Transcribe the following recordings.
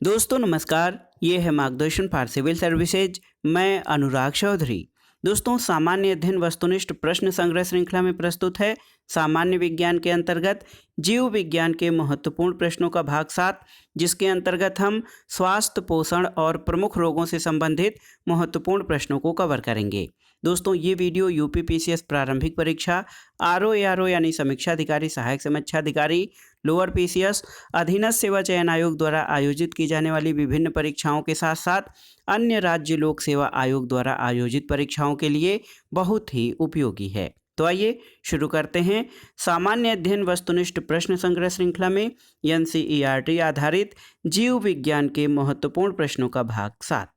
दोस्तों नमस्कार, ये है मार्गदर्शन फॉर सिविल सर्विसेज। मैं अनुराग चौधरी। दोस्तों, सामान्य अध्ययन वस्तुनिष्ठ प्रश्न संग्रह श्रृंखला में प्रस्तुत है सामान्य विज्ञान के अंतर्गत जीव विज्ञान के महत्वपूर्ण प्रश्नों का भाग 7, जिसके अंतर्गत हम स्वास्थ्य, पोषण और प्रमुख रोगों से संबंधित महत्वपूर्ण प्रश्नों को कवर करेंगे। दोस्तों, ये वीडियो यूपीपीसीएस प्रारंभिक परीक्षा, आरओ यानी समीक्षा अधिकारी, सहायक समीक्षा अधिकारी, लोअर पीसीएस, अधीनस्थ सेवा चयन आयोग द्वारा आयोजित की जाने वाली विभिन्न परीक्षाओं के साथ साथ अन्य राज्य लोक सेवा आयोग द्वारा आयोजित परीक्षाओं के लिए बहुत ही उपयोगी है। तो आइए शुरू करते हैं सामान्य अध्ययन वस्तुनिष्ठ प्रश्न संग्रह श्रृंखला में एनसीईआरटी आधारित जीव विज्ञान के महत्वपूर्ण प्रश्नों का भाग 7।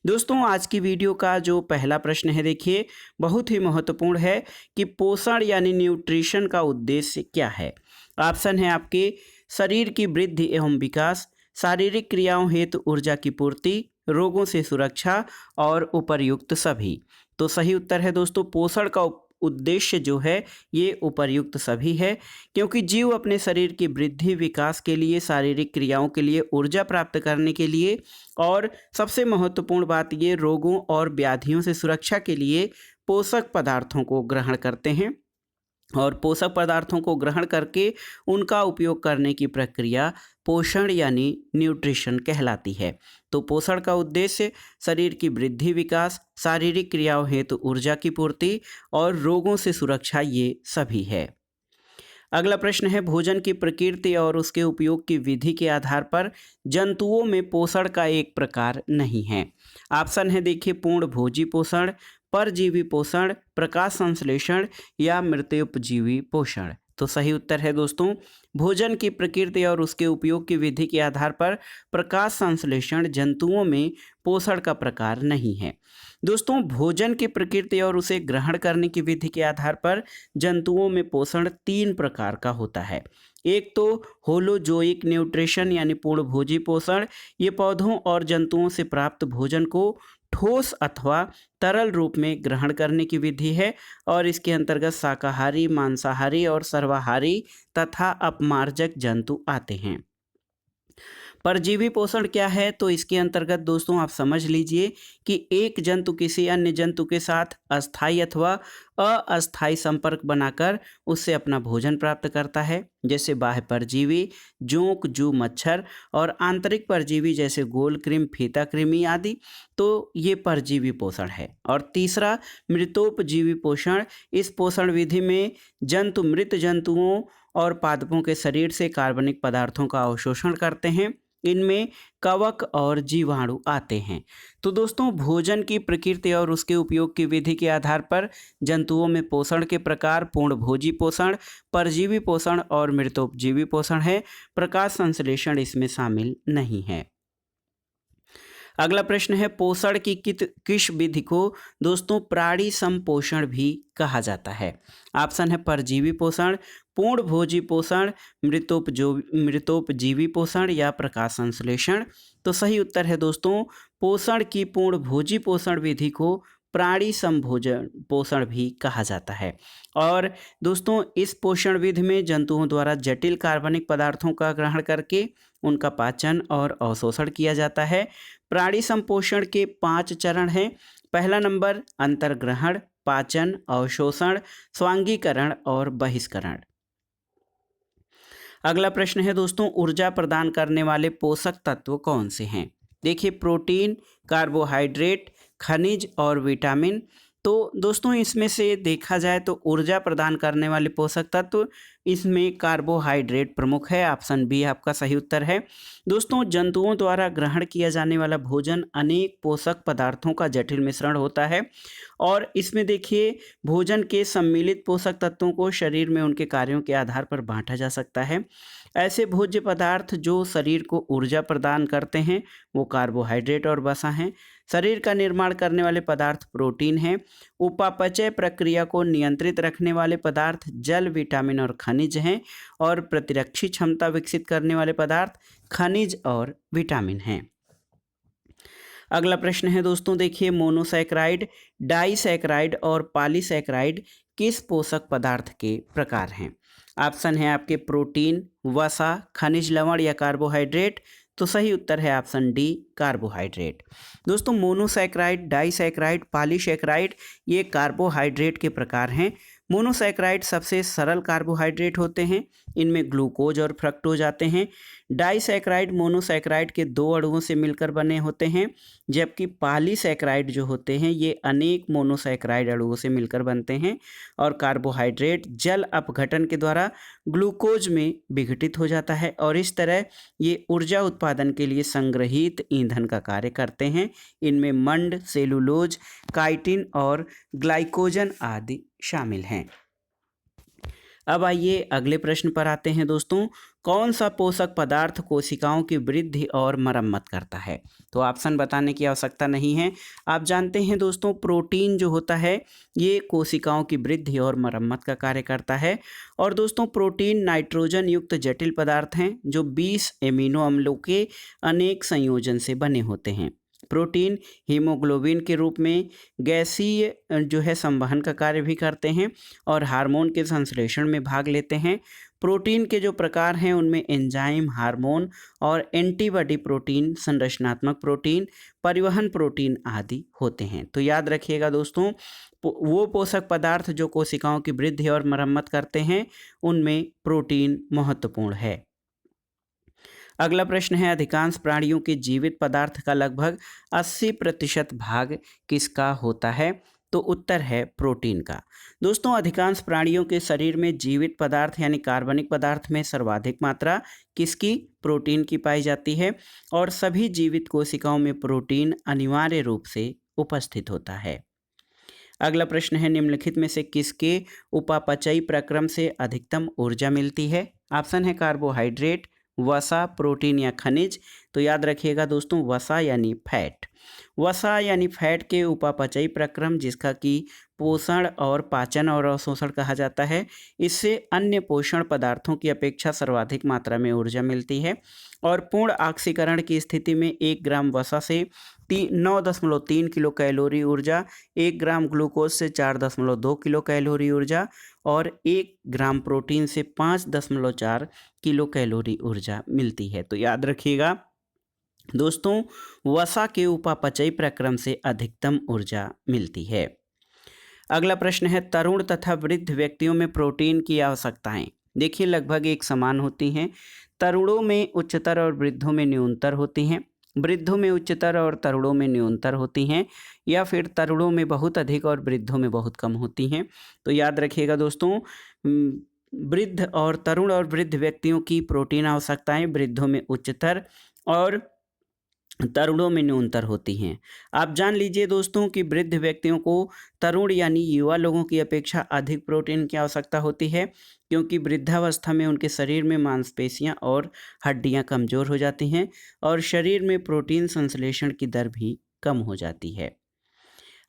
दोस्तों, आज की वीडियो का जो पहला प्रश्न है, देखिए, बहुत ही महत्वपूर्ण है कि पोषण यानी न्यूट्रिशन का उद्देश्य क्या है। ऑप्शन है आपके शरीर की वृद्धि एवं विकास, शारीरिक क्रियाओं हेतु ऊर्जा की पूर्ति, रोगों से सुरक्षा और उपर्युक्त सभी। तो सही उत्तर है दोस्तों, पोषण का उद्देश्य जो है ये उपर्युक्त सभी है, क्योंकि जीव अपने शरीर की वृद्धि विकास के लिए, शारीरिक क्रियाओं के लिए, ऊर्जा प्राप्त करने के लिए और सबसे महत्वपूर्ण बात ये रोगों और व्याधियों से सुरक्षा के लिए पोषक पदार्थों को ग्रहण करते हैं और पोषक पदार्थों को ग्रहण करके उनका उपयोग करने की प्रक्रिया पोषण यानी न्यूट्रिशन कहलाती है। तो पोषण का उद्देश्य शरीर की वृद्धि विकास, शारीरिक क्रियाओं हेतु ऊर्जा की पूर्ति और रोगों से सुरक्षा, ये सभी है। अगला प्रश्न है, भोजन की प्रकृति और उसके उपयोग की विधि के आधार पर जंतुओं में पोषण का एक प्रकार नहीं है। ऑप्शन है, देखिए, पूर्ण भोजी पोषण, परजीवी पोषण, प्रकाश संश्लेषण या मृत्युपजीवी पोषण। तो सही उत्तर है दोस्तों, भोजन की प्रकृति और उसके उपयोग की विधि के आधार पर प्रकाश संश्लेषण जंतुओं में पोषण का प्रकार नहीं है। दोस्तों, भोजन की प्रकृति और उसे ग्रहण करने की विधि के आधार पर जंतुओं में पोषण 3 प्रकार का होता है। एक तो होलोजोइक न्यूट्रिशन यानी पूर्णभोजी पोषण, ये पौधों और जंतुओं से प्राप्त भोजन को ठोस अथवा तरल रूप में ग्रहण करने की विधि है और इसके अंतर्गत शाकाहारी, मांसाहारी और सर्वाहारी तथा अपमार्जक जंतु आते हैं। परजीवी पोषण क्या है, तो इसके अंतर्गत दोस्तों आप समझ लीजिए कि एक जंतु किसी अन्य जंतु के साथ अस्थायी अथवा अस्थायी संपर्क बनाकर उससे अपना भोजन प्राप्त करता है, जैसे बाह्य परजीवी, जोंक, जू, मच्छर, और आंतरिक परजीवी जैसे गोल कृमि, फीता कृमि आदि। तो ये परजीवी पोषण है। और तीसरा मृतोपजीवी पोषण। इस पोषण विधि में जंतु मृत जंतुओं और पादपों के शरीर से कार्बनिक पदार्थों का अवशोषण करते हैं। इनमें कवक और जीवाणु आते हैं। तो दोस्तों, भोजन की प्रकृति और उसके उपयोग की विधि के आधार पर जंतुओं में पोषण के प्रकार पूर्णभोजी पोषण, परजीवी पोषण और मृतोपजीवी पोषण है। प्रकाश संश्लेषण इसमें शामिल नहीं है। अगला प्रश्न है, पोषण की किस विधि को दोस्तों प्राणी संपोषण भी कहा जाता है। ऑप्शन है, परजीवी पोषण, पूर्णभोजी पोषण, मृतोपजीवी पोषण या प्रकाश संश्लेषण। तो सही उत्तर है दोस्तों, पोषण की पूर्णभोजी पोषण विधि को प्राणी संभोजन पोषण भी कहा जाता है। और दोस्तों, इस पोषण विधि में जंतुओं द्वारा जटिल कार्बनिक पदार्थों का ग्रहण करके उनका पाचन और अवशोषण किया जाता है। प्राणी संपोषण के 5 चरण हैं। पहला नंबर अंतर्ग्रहण, पाचन, अवशोषण, स्वांगीकरण और बहिष्करण। अगला प्रश्न है दोस्तों, ऊर्जा प्रदान करने वाले पोषक तत्व कौन से हैं। देखिए, प्रोटीन, कार्बोहाइड्रेट, खनिज और विटामिन। तो दोस्तों, इसमें से देखा जाए तो ऊर्जा प्रदान करने वाले पोषक तत्व, इसमें कार्बोहाइड्रेट प्रमुख है। ऑप्शन बी आपका सही उत्तर है। दोस्तों, जंतुओं द्वारा ग्रहण किया जाने वाला भोजन अनेक पोषक पदार्थों का जटिल मिश्रण होता है और इसमें देखिए, भोजन के सम्मिलित पोषक तत्वों को शरीर में उनके कार्यों के आधार पर बांटा जा सकता है। ऐसे भोज्य पदार्थ जो शरीर को ऊर्जा प्रदान करते हैं वो कार्बोहाइड्रेट और वसा हैं। शरीर का निर्माण करने वाले पदार्थ प्रोटीन हैं। उपापचय प्रक्रिया को नियंत्रित रखने वाले पदार्थ जल, विटामिन और खनिज हैं। और प्रतिरक्षी क्षमता विकसित करने वाले पदार्थ खनिज और विटामिन हैं। अगला प्रश्न है दोस्तों, देखिए, मोनोसैकराइड, डाइसैकराइड और पॉलीसैकराइड किस पोषक पदार्थ के प्रकार हैं। ऑप्शन है आपके प्रोटीन, वसा, खनिज लवण या कार्बोहाइड्रेट। तो सही उत्तर है ऑप्शन डी कार्बोहाइड्रेट। दोस्तों मोनोसैकराइड, डाइसैकराइड, पॉलीसैकराइड ये कार्बोहाइड्रेट के प्रकार हैं। मोनोसैकराइड सबसे सरल कार्बोहाइड्रेट होते हैं, इनमें ग्लूकोज और फ्रक्टोज आते हैं। डाइसैकराइड मोनोसैकराइड के दो अणुओं से मिलकर बने होते हैं, जबकि पॉलीसैकराइड जो होते हैं ये अनेक मोनोसैकराइड अणुओं से मिलकर बनते हैं। और कार्बोहाइड्रेट जल अपघटन के द्वारा ग्लूकोज में विघटित हो जाता है और इस तरह ये ऊर्जा उत्पादन के लिए संग्रहित ईंधन का कार्य करते हैं। इनमें मंड, सेलुलोज, काइटिन और ग्लाइकोजन आदि शामिल हैं। अब आइए अगले प्रश्न पर आते हैं दोस्तों। कौन सा पोषक पदार्थ कोशिकाओं की वृद्धि और मरम्मत करता है? तो ऑप्शन बताने की आवश्यकता नहीं है, आप जानते हैं दोस्तों प्रोटीन जो होता है ये कोशिकाओं की वृद्धि और मरम्मत का कार्य करता है। और दोस्तों प्रोटीन नाइट्रोजन युक्त जटिल पदार्थ हैं जो 20 एमिनो अम्लों के अनेक संयोजन से बने होते हैं। प्रोटीन हीमोग्लोबिन के रूप में गैसीय जो है संवहन का कार्य भी करते हैं और हार्मोन के संश्लेषण में भाग लेते हैं। प्रोटीन के जो प्रकार हैं उनमें एंजाइम, हार्मोन और एंटीबॉडी प्रोटीन, संरचनात्मक प्रोटीन, परिवहन प्रोटीन आदि होते हैं। तो याद रखिएगा दोस्तों, वो पोषक पदार्थ जो कोशिकाओं की वृद्धि और मरम्मत करते हैं उनमें प्रोटीन महत्वपूर्ण है। अगला प्रश्न है, अधिकांश प्राणियों के जीवित पदार्थ का लगभग 80% भाग किसका होता है? तो उत्तर है प्रोटीन का। दोस्तों अधिकांश प्राणियों के शरीर में जीवित पदार्थ यानी कार्बनिक पदार्थ में सर्वाधिक मात्रा किसकी? प्रोटीन की पाई जाती है और सभी जीवित कोशिकाओं में प्रोटीन अनिवार्य रूप से उपस्थित होता है। अगला प्रश्न है, निम्नलिखित में से किसके उपापचयी प्रक्रम से अधिकतम ऊर्जा मिलती है? ऑप्शन है कार्बोहाइड्रेट, वसा, प्रोटीन या खनिज। तो याद रखिएगा दोस्तों वसा यानी फैट। वसा यानी फैट के उपापचयी प्रक्रम जिसका कि पोषण और पाचन और अवशोषण कहा जाता है, इससे अन्य पोषण पदार्थों की अपेक्षा सर्वाधिक मात्रा में ऊर्जा मिलती है। और पूर्ण ऑक्सीकरण की स्थिति में 1 ग्राम वसा से 9.3 किलो कैलोरी ऊर्जा, 1 ग्राम ग्लूकोज से 4.2 किलो कैलोरी ऊर्जा और 1 ग्राम प्रोटीन से 5.4 किलो कैलोरी ऊर्जा मिलती है। तो याद रखिएगा दोस्तों वसा के उपापचयी प्रक्रम से अधिकतम ऊर्जा मिलती है। अगला प्रश्न है, तरुण तथा वृद्ध व्यक्तियों में प्रोटीन की आवश्यकताएं देखिए लगभग एक समान होती हैं। तरुणों में उच्चतर और वृद्धों में न्यूनतर होती हैं, वृद्धों में उच्चतर और तरुणों में न्यूनतर होती हैं, या फिर तरुणों में बहुत अधिक और वृद्धों में बहुत कम होती हैं। तो याद रखिएगा दोस्तों वृद्ध और तरुण और वृद्ध व्यक्तियों की प्रोटीन आवश्यकताएं वृद्धों में उच्चतर और तरुणों में न्यूनतर होती हैं। आप जान लीजिए दोस्तों कि वृद्ध व्यक्तियों को तरुण यानी युवा लोगों की अपेक्षा अधिक प्रोटीन की आवश्यकता होती है, क्योंकि वृद्धावस्था में उनके शरीर में मांसपेशियां और हड्डियां कमज़ोर हो जाती हैं और शरीर में प्रोटीन संश्लेषण की दर भी कम हो जाती है।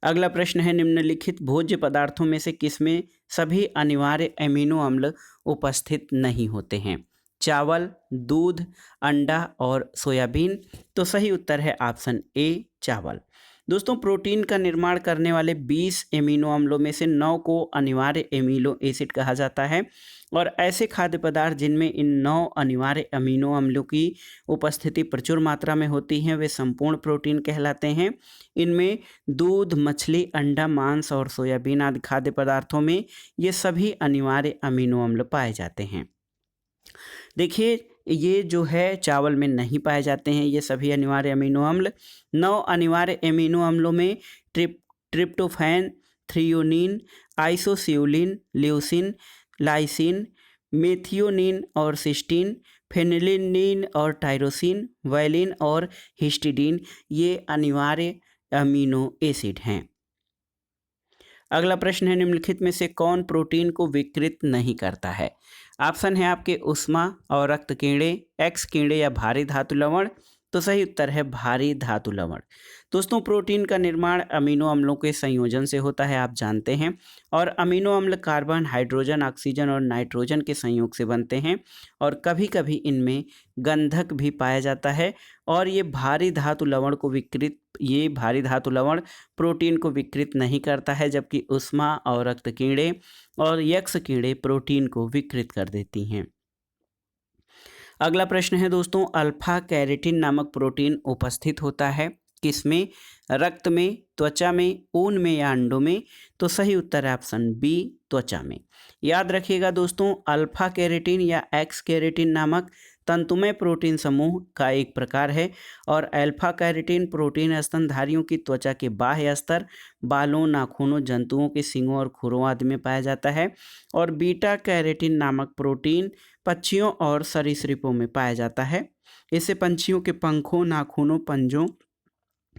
अगला प्रश्न है, निम्नलिखित भोज्य पदार्थों में से किसमें सभी अनिवार्य एमिनो अम्ल उपस्थित नहीं होते हैं? चावल, दूध, अंडा और सोयाबीन। तो सही उत्तर है ऑप्शन ए चावल। दोस्तों प्रोटीन का निर्माण करने वाले 20 एमिनो अम्लों में से 9 को अनिवार्य एमिनो एसिड कहा जाता है और ऐसे खाद्य पदार्थ जिनमें इन 9 अनिवार्य अमीनो अम्लों की उपस्थिति प्रचुर मात्रा में होती हैं वे संपूर्ण प्रोटीन कहलाते हैं। इनमें दूध, मछली, अंडा, मांस और सोयाबीन आदि खाद्य पदार्थों में ये सभी अनिवार्य अमीनो अम्ल पाए जाते हैं। देखिए ये जो है चावल में नहीं पाए जाते हैं ये सभी अनिवार्य अमीनो अम्ल। 9 अनिवार्य एमिनो अम्लों में ट्रिप्टोफैन, थ्रियोनीन, आइसोस्यूलिन, ल्यूसिन, लाइसिन, मेथियोनिन और सिस्टीन, फेनिलिन और टायरोसिन, वैलिन और हिस्टिडीन ये अनिवार्य अमीनो एसिड हैं। अगला प्रश्न है, निम्नलिखित में से कौन प्रोटीन को विकृत नहीं करता है? ऑप्शन है आपके उष्मा और रक्त कीड़े, एक्स कीड़े या भारी धातु लवण। तो सही उत्तर है भारी धातु लवण। दोस्तों प्रोटीन का निर्माण अमीनो अम्लों के संयोजन से होता है आप जानते हैं, और अमीनो अम्ल कार्बन, हाइड्रोजन, ऑक्सीजन और नाइट्रोजन के संयोग से बनते हैं और कभी कभी इनमें गंधक भी पाया जाता है और ये भारी धातु लवण प्रोटीन को विकृत नहीं करता है, जबकि उष्मा और रक्त कीड़े और यक्ष कीड़े प्रोटीन को विकृत कर देती हैं। अगला प्रश्न है दोस्तों, अल्फा कैरेटिन नामक प्रोटीन उपस्थित होता है किसमें? रक्त में, त्वचा में, ऊन में या अंडों में? तो सही उत्तर है ऑप्शन बी, त्वचा में। याद रखिएगा दोस्तों, अल्फा कैरेटिन या एक्स कैरेटिन नामक तंतुमय प्रोटीन समूह का एक प्रकार है और अल्फा कैरेटिन प्रोटीन स्तनधारियों की त्वचा के बाह्य स्तर, बालों, नाखूनों, जंतुओं के सींगों और खुरों आदि में पाया जाता है। और बीटा कैरेटिन नामक प्रोटीन पक्षियों और सरीसृपों में पाया जाता है। इससे पंछियों के पंखों, नाखूनों, पंजों,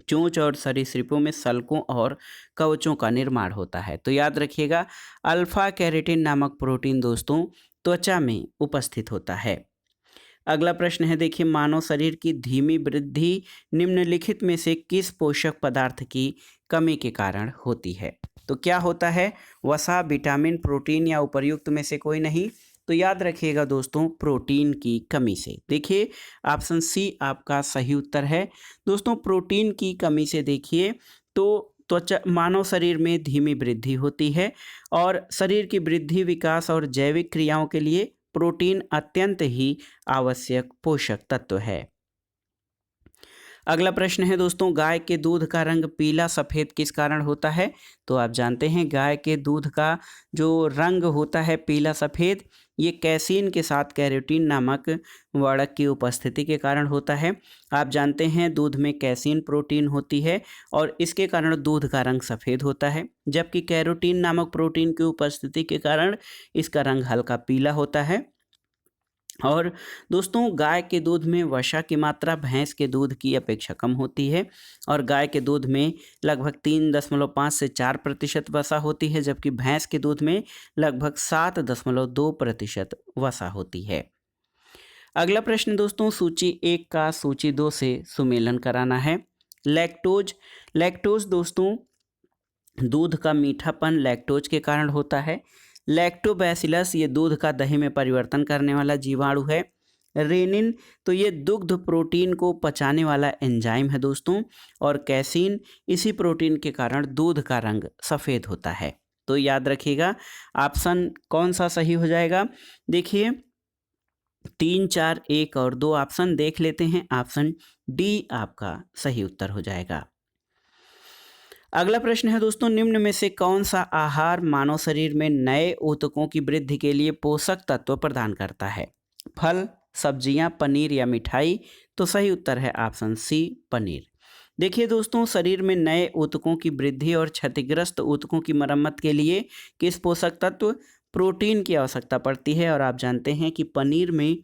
चोंच और सरीसृपों में सल्कों और कवचों का निर्माण होता है। तो याद रखिएगा, अल्फा कैरेटिन नामक प्रोटीन दोस्तों त्वचा में उपस्थित होता है। अगला प्रश्न है, देखिए, मानव शरीर की धीमी वृद्धि निम्नलिखित में से किस पोषक पदार्थ की कमी के कारण होती है? तो क्या होता है? वसा, विटामिन, प्रोटीन या उपर्युक्त में से कोई नहीं? तो याद रखिएगा दोस्तों, प्रोटीन की कमी से। देखिए, ऑप्शन सी आपका सही उत्तर है। दोस्तों, प्रोटीन की कमी से देखिए तो त्वचा मानव शरीर में धीमी वृद्धि होती है और शरीर की वृद्धि, विकास और जैविक क्रियाओं के लिए प्रोटीन अत्यंत ही आवश्यक पोषक तत्व है। अगला प्रश्न है दोस्तों, गाय के दूध का रंग पीला सफ़ेद किस कारण होता है? तो आप जानते हैं गाय के दूध का जो रंग होता है पीला सफ़ेद, ये कैसीन के साथ कैरोटीन नामक वर्णक की उपस्थिति के कारण होता है। आप जानते हैं दूध में कैसीन प्रोटीन होती है और इसके कारण दूध का रंग सफ़ेद होता है, जबकि कैरोटीन नामक प्रोटीन की उपस्थिति के कारण इसका रंग हल्का पीला होता है। और दोस्तों, गाय के दूध में वसा की मात्रा भैंस के दूध की अपेक्षा कम होती है और गाय के दूध में लगभग 3.5 से 4% वसा होती है, जबकि भैंस के दूध में लगभग 7.2% वसा होती है। अगला प्रश्न दोस्तों, सूची 1 का सूची 2 से सुमेलन कराना है। लैक्टोज दोस्तों दूध का मीठापन लैक्टोज के कारण होता है। लैक्टोबैसिलस ये दूध का दही में परिवर्तन करने वाला जीवाणु है। रेनिन तो ये दुग्ध प्रोटीन को पचाने वाला एंजाइम है दोस्तों। और कैसीन इसी प्रोटीन के कारण दूध का रंग सफ़ेद होता है। तो याद रखिएगा, ऑप्शन कौन सा सही हो जाएगा? देखिए, 3, 4, 1 और 2 ऑप्शन देख लेते हैं। ऑप्शन डी आपका सही उत्तर हो जाएगा। अगला प्रश्न है दोस्तों, निम्न में से कौन सा आहार मानव शरीर में नए ऊतकों की वृद्धि के लिए पोषक तत्व प्रदान करता है? फल, सब्जियां, पनीर या मिठाई? तो सही उत्तर है ऑप्शन सी, पनीर। देखिए दोस्तों, शरीर में नए ऊतकों की वृद्धि और क्षतिग्रस्त ऊतकों की मरम्मत के लिए किस पोषक तत्व प्रोटीन की आवश्यकता पड़ती है? और आप जानते हैं कि पनीर में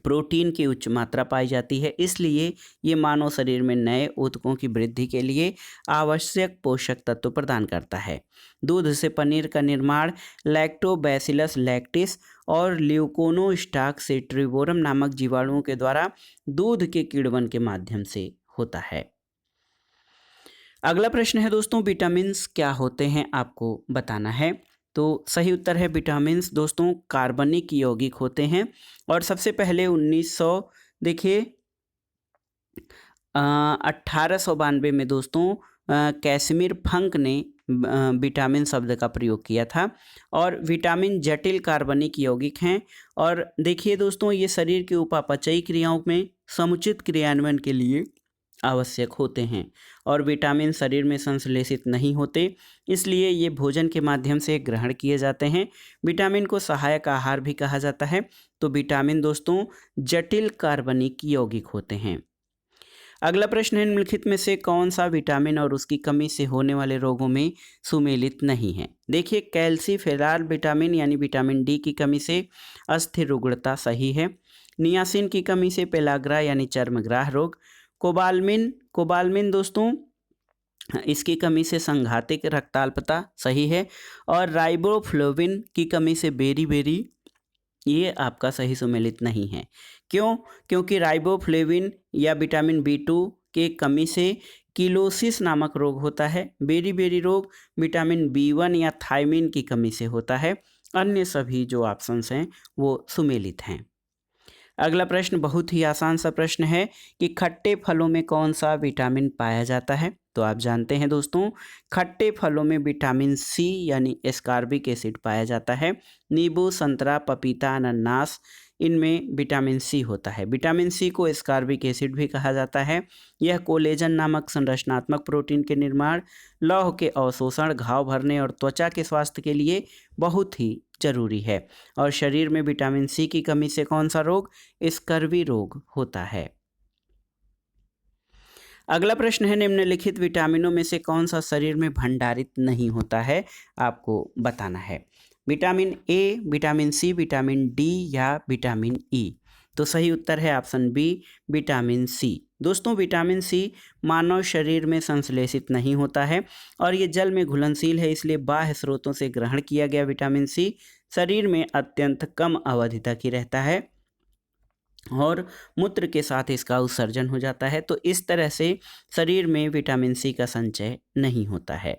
प्रोटीन की उच्च मात्रा पाई जाती है, इसलिए ये मानव शरीर में नए ऊतकों की वृद्धि के लिए आवश्यक पोषक तत्व प्रदान करता है। दूध से पनीर का निर्माण लैक्टोबैसिलस लैक्टिस और ल्यूकोनोस्टाक्सेट्रिबोरम नामक जीवाणुओं के द्वारा दूध के किण्वन के माध्यम से होता है। अगला प्रश्न है दोस्तों, विटामिन्स क्या होते हैं आपको बताना है। तो सही उत्तर है, विटामिन्स दोस्तों कार्बनिक यौगिक होते हैं। और सबसे पहले 1900 देखिए 1892 में दोस्तों कैसिमिर फंक ने विटामिन शब्द का प्रयोग किया था। और विटामिन जटिल कार्बनिक यौगिक हैं और देखिए दोस्तों, ये शरीर की उपापचयी क्रियाओं में समुचित क्रियान्वयन के लिए आवश्यक होते हैं और विटामिन शरीर में संश्लेषित नहीं होते, इसलिए ये भोजन के माध्यम से ग्रहण किए जाते हैं। विटामिन को सहायक आहार भी कहा जाता है। तो विटामिन दोस्तों जटिल कार्बनिक यौगिक होते हैं। अगला प्रश्न है, निम्नलिखित में से कौन सा विटामिन और उसकी कमी से होने वाले रोगों में सुमेलित नहीं है? देखिए, कैल्सीफेरॉल विटामिन यानी विटामिन डी की कमी से अस्थिर रुग्णता सही है। नियासिन की कमी से पेलाग्रा यानी चर्मग्राह रोग। कोबालमिन दोस्तों इसकी कमी से संघातिक रक्ताल्पता सही है। और राइबोफ्लोविन की कमी से बेरी ये आपका सही सुमेलित नहीं है। क्यों? क्योंकि राइबोफ्लेविन या विटामिन B2 के कमी से किलोसिस नामक रोग होता है। बेरी रोग विटामिन B1 या थायमिन की कमी से होता है। अन्य सभी जो ऑप्शंस हैं वो सुमेलित हैं। अगला प्रश्न बहुत ही आसान सा प्रश्न है कि खट्टे फलों में कौन सा विटामिन पाया जाता है? तो आप जानते हैं दोस्तों, खट्टे फलों में विटामिन सी यानी एस्कॉर्बिक एसिड पाया जाता है। नींबू, संतरा, पपीता, अनानास इनमें विटामिन सी होता है। विटामिन सी को एस्कॉर्बिक एसिड भी कहा जाता है। यह कोलेजन नामक संरचनात्मक प्रोटीन के निर्माण, लौह के अवशोषण, घाव भरने और त्वचा के स्वास्थ्य के लिए बहुत ही जरूरी है। और शरीर में विटामिन सी की कमी से कौन सा रोग? स्कर्वी रोग होता है। अगला प्रश्न है, निम्नलिखित विटामिनों में से कौन सा शरीर में भंडारित नहीं होता है? आपको बताना है। Vitamin A, vitamin C, vitamin D या विटामिन ई? तो सही उत्तर है ऑप्शन बी, विटामिन सी। दोस्तों, विटामिन सी मानव शरीर में संश्लेषित नहीं होता है और ये जल में घुलनशील है, इसलिए बाह्य स्रोतों से ग्रहण किया गया विटामिन सी शरीर में अत्यंत कम अवधि तक ही रहता है और मूत्र के साथ इसका उत्सर्जन हो जाता है। तो इस तरह से शरीर में विटामिन सी का संचय नहीं होता है।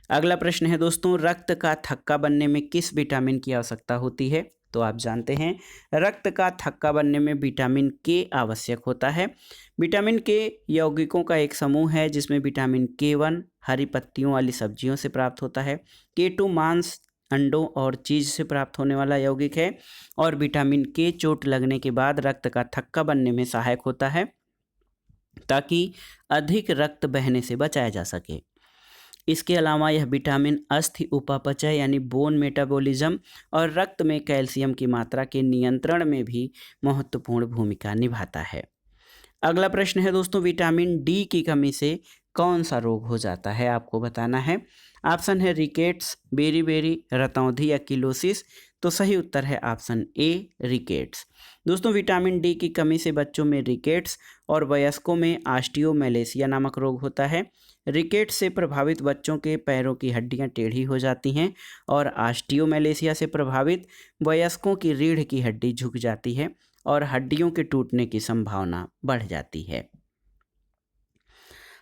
अगला प्रश्न है दोस्तों, रक्त का थक्का बनने में किस विटामिन की आवश्यकता होती है? तो आप जानते हैं रक्त का थक्का बनने में विटामिन के आवश्यक होता है। विटामिन के यौगिकों का एक समूह है जिसमें विटामिन K1 हरी पत्तियों वाली सब्जियों से प्राप्त होता है, K2 मांस, अंडों और चीज से प्राप्त होने वाला यौगिक है और विटामिन के चोट लगने के बाद रक्त का थक्का बनने में सहायक होता है ताकि अधिक रक्त बहने से बचाया जा सके। इसके अलावा यह विटामिन अस्थि उपापचय यानी बोन मेटाबॉलिज्म और रक्त में कैल्शियम की मात्रा के नियंत्रण में भी महत्वपूर्ण भूमिका निभाता है। अगला प्रश्न है दोस्तों, विटामिन डी की कमी से कौन सा रोग हो जाता है? आपको बताना है। ऑप्शन है रिकेट्स, बेरी, रतौंधी या किलोसिस? तो सही उत्तर है ऑप्शन ए, रिकेट्स। दोस्तों, विटामिन डी की कमी से बच्चों में रिकेट्स और वयस्कों में ऑस्टियोमैलेशिया नामक रोग होता है। रिकेट्स से प्रभावित बच्चों के पैरों की हड्डियां टेढ़ी हो जाती हैं और ऑस्टियोमैलेशिया से प्रभावित वयस्कों की रीढ़ की हड्डी झुक जाती है और हड्डियों के टूटने की संभावना बढ़ जाती है।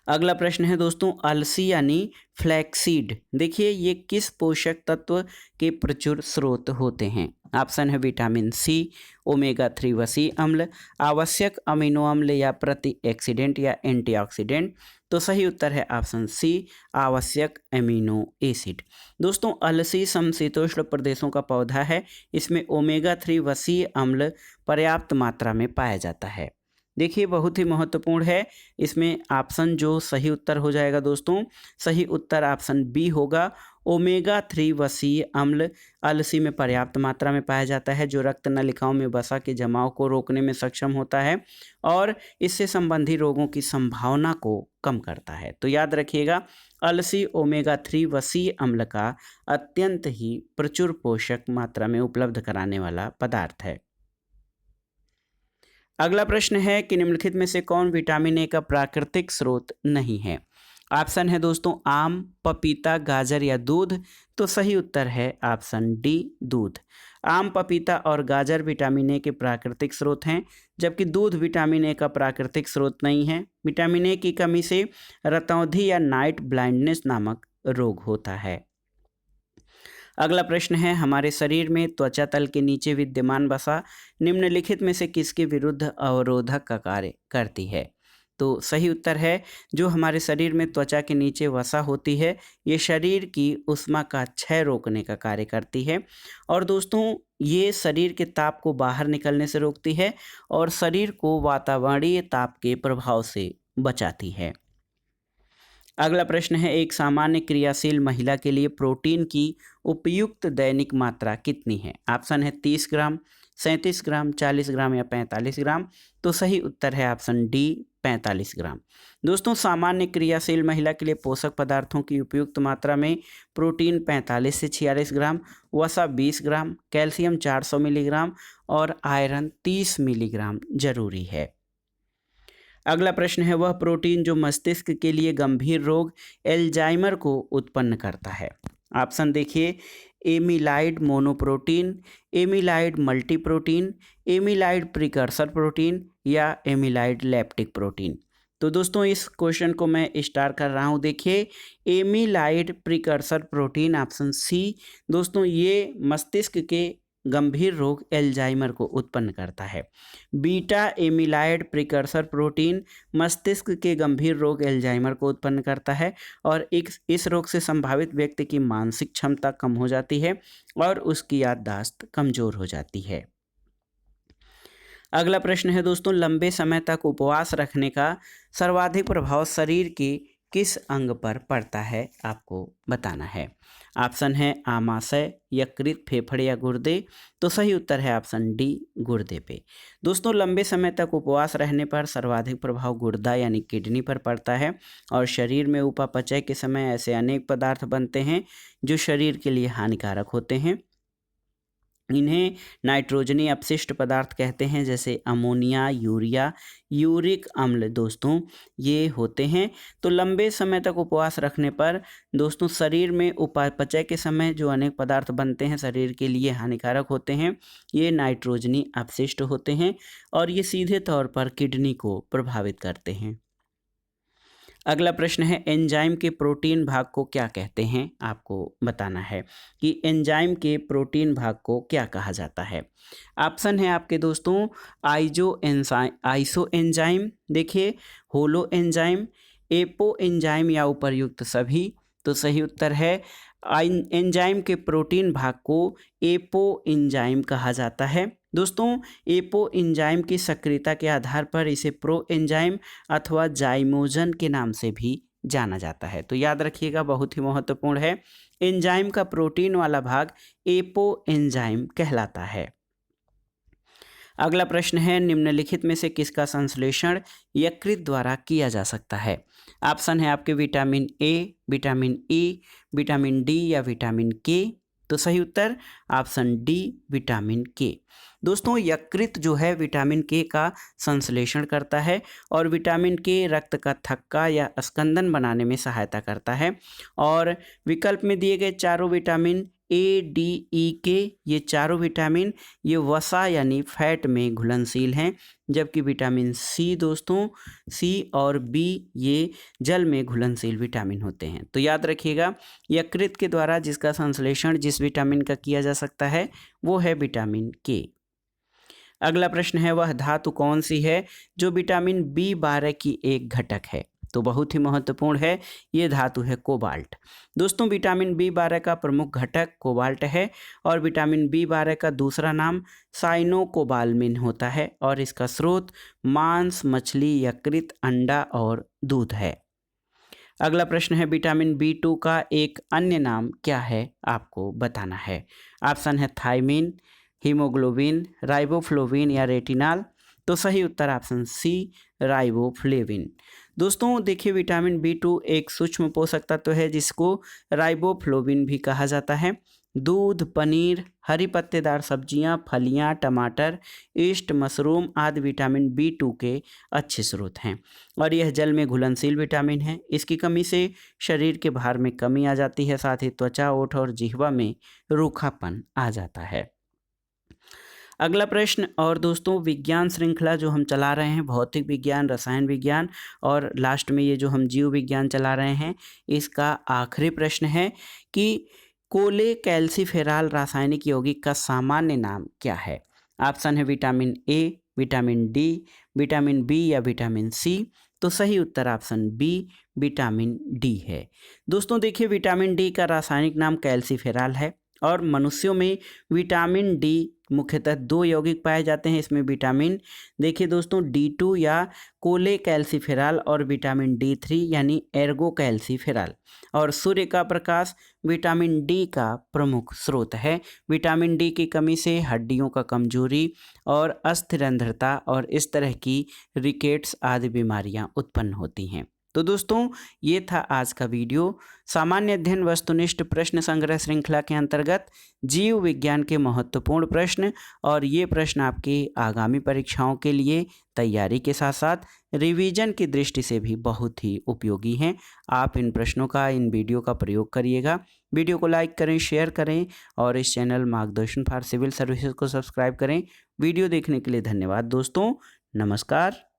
अगला प्रश्न है दोस्तों, अलसी यानी फ्लैक्सीड, देखिए ये किस पोषक तत्व के प्रचुर स्रोत होते हैं? ऑप्शन है विटामिन सी, ओमेगा 3 वसी अम्ल, आवश्यक अमीनो अम्ल या प्रतिऑक्सीडेंट या एंटीऑक्सीडेंट? तो सही उत्तर है ऑप्शन सी, आवश्यक अमीनो एसिड। दोस्तों, अलसी समशीतोष्ण प्रदेशों का पौधा है। इसमें ओमेगा 3 वसी अम्ल पर्याप्त मात्रा में पाया जाता है। देखिए बहुत ही महत्वपूर्ण है, इसमें ऑप्शन जो सही उत्तर हो जाएगा दोस्तों, सही उत्तर ऑप्शन बी होगा। ओमेगा 3 वसीय अम्ल अलसी में पर्याप्त मात्रा में पाया जाता है जो रक्त नलिकाओं में वसा के जमाव को रोकने में सक्षम होता है और इससे संबंधी रोगों की संभावना को कम करता है। तो याद रखिएगा, अलसी ओमेगा 3 वसीय अम्ल का अत्यंत ही प्रचुर पोषक मात्रा में उपलब्ध कराने वाला पदार्थ है। अगला प्रश्न है कि निम्नलिखित में से कौन विटामिन ए का प्राकृतिक स्रोत नहीं है? ऑप्शन है दोस्तों आम, पपीता, गाजर या दूध? तो सही उत्तर है ऑप्शन डी, दूध। आम, पपीता और गाजर विटामिन ए के प्राकृतिक स्रोत हैं, जबकि दूध विटामिन ए का प्राकृतिक स्रोत नहीं है। विटामिन ए की कमी से रतौंधी या नाइट ब्लाइंडनेस नामक रोग होता है। अगला प्रश्न है, हमारे शरीर में त्वचा तल के नीचे विद्यमान वसा निम्नलिखित में से किसके विरुद्ध अवरोधक का कार्य करती है? तो सही उत्तर है, जो हमारे शरीर में त्वचा के नीचे वसा होती है ये शरीर की ऊष्मा का क्षय रोकने का कार्य करती है और दोस्तों ये शरीर के ताप को बाहर निकलने से रोकती है और शरीर को वातावरणीय ताप के प्रभाव से बचाती है। अगला प्रश्न है, एक सामान्य क्रियाशील महिला के लिए प्रोटीन की उपयुक्त दैनिक मात्रा कितनी है? ऑप्शन है 30 ग्राम, 37 ग्राम, 40 ग्राम या 45 ग्राम? तो सही उत्तर है ऑप्शन डी, 45 ग्राम। दोस्तों, सामान्य क्रियाशील महिला के लिए पोषक पदार्थों की उपयुक्त मात्रा में प्रोटीन 45 से 46 ग्राम, वसा 20 ग्राम, कैल्शियम 400 मिलीग्राम और आयरन 30 मिलीग्राम जरूरी है। अगला प्रश्न है, वह प्रोटीन जो मस्तिष्क के लिए गंभीर रोग एल्जाइमर को उत्पन्न करता है? ऑप्शन देखिए, एमिलाइड मोनोप्रोटीन, एमिलाइड मल्टीप्रोटीन, एमिलाइड प्रिकर्सर प्रोटीन या एमिलाइड लैप्टिक प्रोटीन? तो दोस्तों इस क्वेश्चन को मैं स्टार कर रहा हूँ। देखिए, एमिलाइड प्रिकर्सर प्रोटीन ऑप्शन सी। दोस्तों ये मस्तिष्क के गंभीर रोग एल्जाइमर को उत्पन्न करता है। बीटा एमिलाइड प्रिकर्सर प्रोटीन मस्तिष्क के गंभीर रोग एल्जाइमर को उत्पन्न करता है और इस रोग से संभावित व्यक्ति की मानसिक क्षमता कम हो जाती है और उसकी याददाश्त कमजोर हो जाती है। अगला प्रश्न है दोस्तों, लंबे समय तक उपवास रखने का सर्वाधिक प्रभाव शरीर के किस अंग पर पड़ता है, आपको बताना है। ऑप्शन है आमाशय, यकृत, फेफड़े या गुर्दे। तो सही उत्तर है ऑप्शन डी, गुर्दे पे। दोस्तों, लंबे समय तक उपवास रहने पर सर्वाधिक प्रभाव गुर्दा यानी किडनी पर पड़ता है और शरीर में उपापचय के समय ऐसे अनेक पदार्थ बनते हैं जो शरीर के लिए हानिकारक होते हैं। इन्हें नाइट्रोजनी अपशिष्ट पदार्थ कहते हैं, जैसे अमोनिया, यूरिया, यूरिक अम्ल दोस्तों ये होते हैं। तो लंबे समय तक उपवास रखने पर दोस्तों शरीर में उपापचय के समय जो अनेक पदार्थ बनते हैं शरीर के लिए हानिकारक होते हैं, ये नाइट्रोजनी अपशिष्ट होते हैं और ये सीधे तौर पर किडनी को प्रभावित करते हैं। अगला प्रश्न है, एंजाइम के प्रोटीन भाग को क्या कहते हैं, आपको बताना है कि एंजाइम के प्रोटीन भाग को क्या कहा जाता है। ऑप्शन है आपके दोस्तों आइसो एंजाइम, देखिए होलो एंजाइम, एपो एंजाइम या उपर्युक्त सभी। तो सही उत्तर है एंजाइम के प्रोटीन भाग को एपो एंजाइम कहा जाता है। दोस्तों, एपो एंजाइम की सक्रियता के आधार पर इसे प्रो एंजाइम अथवा जाइमोजन के नाम से भी जाना जाता है। तो याद रखिएगा, बहुत ही महत्वपूर्ण है, एंजाइम का प्रोटीन वाला भाग एपो एंजाइम कहलाता है। अगला प्रश्न है, निम्नलिखित में से किसका संश्लेषण यकृत द्वारा किया जा सकता है। ऑप्शन है आपके vitamin A, vitamin E, vitamin D या विटामिन के। तो सही उत्तर ऑप्शन डी, विटामिन के। दोस्तों, यकृत जो है विटामिन के का संश्लेषण करता है और विटामिन के रक्त का थक्का या स्कंदन बनाने में सहायता करता है। और विकल्प में दिए गए चारों विटामिन ए, डी, ई, के, ये चारों विटामिन ये वसा यानी फैट में घुलनशील हैं, जबकि विटामिन सी दोस्तों, सी और बी ये जल में घुलनशील विटामिन होते हैं। तो याद रखिएगा, यकृत के द्वारा जिसका संश्लेषण जिस विटामिन का किया जा सकता है वो है विटामिन के। अगला प्रश्न है, वह धातु कौन सी है जो विटामिन B12 की एक घटक है। तो बहुत ही महत्वपूर्ण है, ये धातु है कोबाल्ट। दोस्तों, विटामिन B12 का प्रमुख घटक कोबाल्ट है और विटामिन B12 का दूसरा नाम साइनोकोबालमिन होता है और इसका स्रोत मांस, मछली, यकृत, अंडा और दूध है। अगला प्रश्न है, विटामिन B2 का एक अन्य नाम क्या है, आपको बताना है। ऑप्शन है थायमिन, हीमोग्लोबिन, राइबोफ्लोविन या रेटिनॉल। तो सही उत्तर ऑप्शन सी, राइबोफ्लेविन। दोस्तों देखिए, विटामिन B2 एक सूक्ष्म पोषक तत्व है जिसको राइबोफ्लोविन भी कहा जाता है। दूध, पनीर, हरी पत्तेदार सब्जियां, फलियां, टमाटर, ईस्ट, मशरूम आदि विटामिन B2 के अच्छे स्रोत हैं और यह जल में घुलनशील विटामिन है। इसकी कमी से शरीर के भार में कमी आ जाती है, साथ ही त्वचा, ओठ और जिह्वा में रूखापन आ जाता है। अगला प्रश्न, और दोस्तों विज्ञान श्रृंखला जो हम चला रहे हैं, भौतिक विज्ञान, रसायन विज्ञान और लास्ट में ये जो हम जीव विज्ञान चला रहे हैं, इसका आखिरी प्रश्न है कि कोले कैल्सीफेरॉल रासायनिक यौगिक का सामान्य नाम क्या है। ऑप्शन है vitamin A, vitamin D, vitamin B या विटामिन सी। तो सही उत्तर ऑप्शन बी, विटामिन डी है। दोस्तों देखिए, विटामिन डी का रासायनिक नाम कैल्सीफेरॉल है और मनुष्यों में विटामिन डी मुख्यतः 2 यौगिक पाए जाते हैं। इसमें विटामिन देखिए दोस्तों D2 या कोले कैल्सीफेरॉल और विटामिन D3 यानी एर्गो कैल्सीफेरॉल। और सूर्य का प्रकाश विटामिन डी का प्रमुख स्रोत है। विटामिन डी की कमी से हड्डियों का कमजोरी और अस्थिरंध्रता और इस तरह की रिकेट्स आदि बीमारियां उत्पन्न होती हैं। तो दोस्तों ये था आज का वीडियो, सामान्य अध्ययन वस्तुनिष्ठ प्रश्न संग्रह श्रृंखला के अंतर्गत जीव विज्ञान के महत्वपूर्ण प्रश्न। और ये प्रश्न आपकी आगामी परीक्षाओं के लिए तैयारी के साथ साथ रिवीजन की दृष्टि से भी बहुत ही उपयोगी हैं। आप इन प्रश्नों का, इन वीडियो का प्रयोग करिएगा। वीडियो को लाइक करें, शेयर करें और इस चैनल मार्गदर्शन फॉर सिविल सर्विसेज को सब्सक्राइब करें। वीडियो देखने के लिए धन्यवाद दोस्तों, नमस्कार।